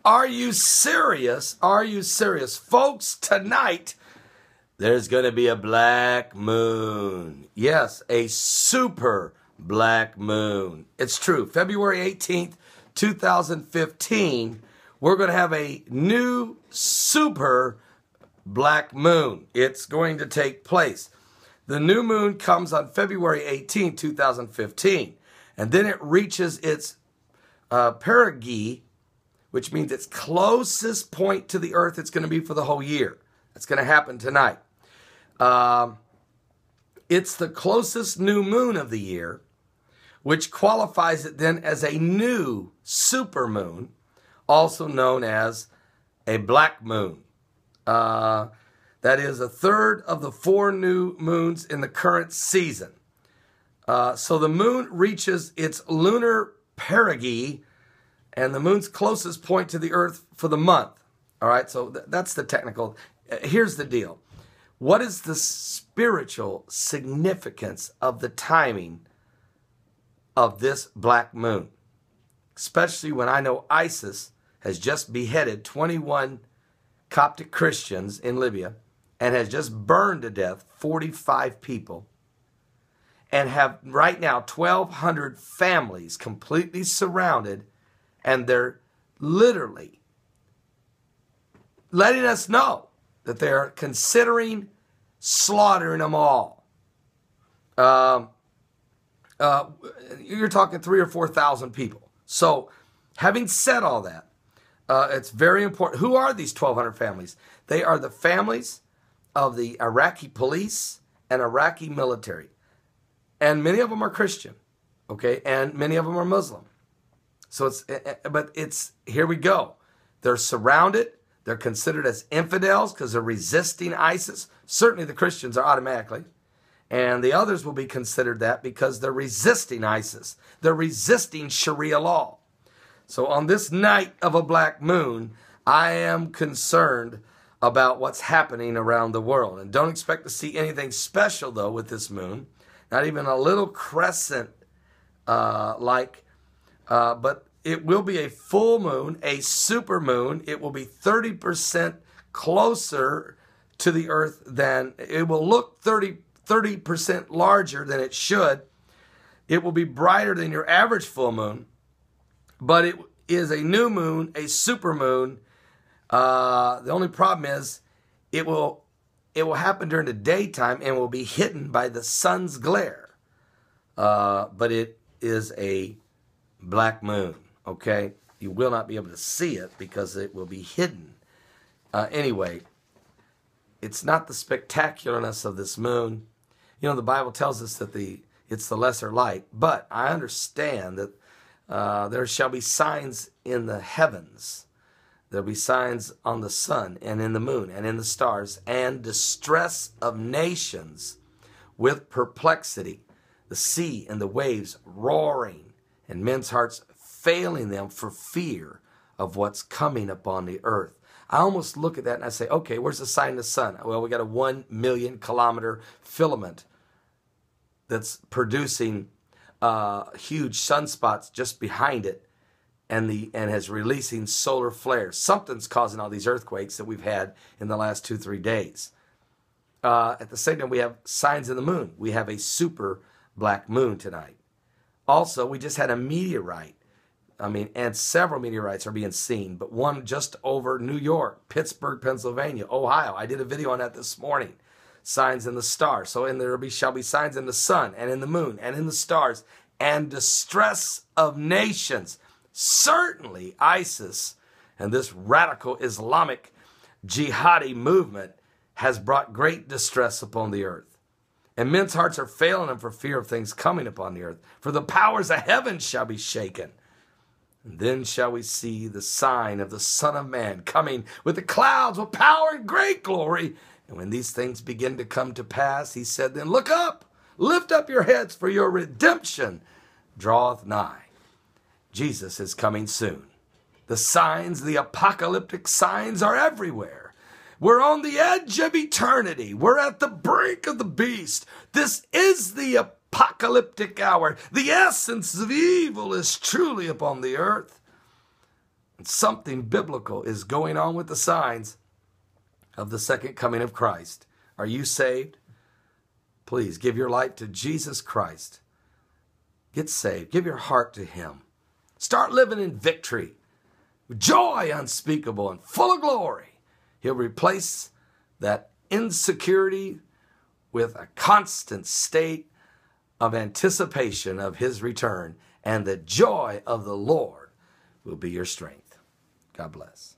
Are you serious? Are you serious? Folks, tonight, there's going to be a black moon. Yes, a super black moon. It's true. February 18th, 2015, we're going to have a new super black moon. It's going to take place. The new moon comes on February 18th, 2015, and then it reaches its perigee, which means its closest point to the earth it's going to be for the whole year. That's going to happen tonight. It's the closest new moon of the year, which qualifies it then as a new supermoon, also known as a black moon. That is a third of the 4 new moons in the current season. So the moon reaches its lunar perigee and the moon's closest point to the earth for the month. All right, so that's the technical. Here's the deal. What is the spiritual significance of the timing of this black moon? Especially when I know ISIS has just beheaded 21 Coptic Christians in Libya and has just burned to death 45 people and have right now 1,200 families completely surrounded, and they're literally letting us know that they're considering slaughtering them all. You're talking 3,000 or 4,000 people. So, having said all that, it's very important. Who are these 1,200 families? They are the families of the Iraqi police and Iraqi military. And many of them are Christian, okay? And many of them are Muslim. So here we go. They're surrounded. They're considered as infidels because they're resisting ISIS. Certainly the Christians are automatically. And the others will be considered that because they're resisting ISIS. They're resisting Sharia law. So on this night of a black moon, I am concerned about what's happening around the world. And don't expect to see anything special, though, with this moon. Not even a little crescent but it will be a full moon, a super moon. It will be 30% closer to the earth than, it will look 30% larger than it should. It will be brighter than your average full moon, but it is a new moon, a super moon. The only problem is it will happen during the daytime and will be hidden by the sun's glare. But it is a black moon, okay? You will not be able to see it because it will be hidden. Anyway, it's not the spectacularness of this moon. You know, the Bible tells us that it's the lesser light, but I understand that there shall be signs in the heavens. There'll be signs on the sun and in the moon and in the stars, and distress of nations with perplexity, the sea and the waves roaring, and men's hearts failing them for fear of what's coming upon the earth. I almost look at that and I say, okay, where's the sign of the sun? Well, we got a 1 million kilometer filament that's producing huge sunspots just behind it, and has releasing solar flares. Something's causing all these earthquakes that we've had in the last 2-3 days. At the same time, we have signs in the moon. We have a super black moon tonight. Also, we just had a meteorite. And several meteorites are being seen, but one just over New York, Pittsburgh, Pennsylvania, Ohio. I did a video on that this morning. Signs in the stars. So shall be signs in the sun and in the moon and in the stars, and distress of nations. Certainly ISIS and this radical Islamic jihadi movement has brought great distress upon the earth. And men's hearts are failing them for fear of things coming upon the earth. For the powers of heaven shall be shaken. And then shall we see the sign of the Son of Man coming with the clouds with power and great glory. And when these things begin to come to pass, he said, then look up, lift up your heads, for your redemption draweth nigh. Jesus is coming soon. The signs, the apocalyptic signs, are everywhere. We're on the edge of eternity. We're at the brink of the beast. This is the apocalyptic hour. The essence of evil is truly upon the earth. And something biblical is going on with the signs of the second coming of Christ. Are you saved? Please give your life to Jesus Christ. Get saved. Give your heart to him. Start living in victory, joy unspeakable and full of glory. He'll replace that insecurity with a constant state of anticipation of his return, and the joy of the Lord will be your strength. God bless.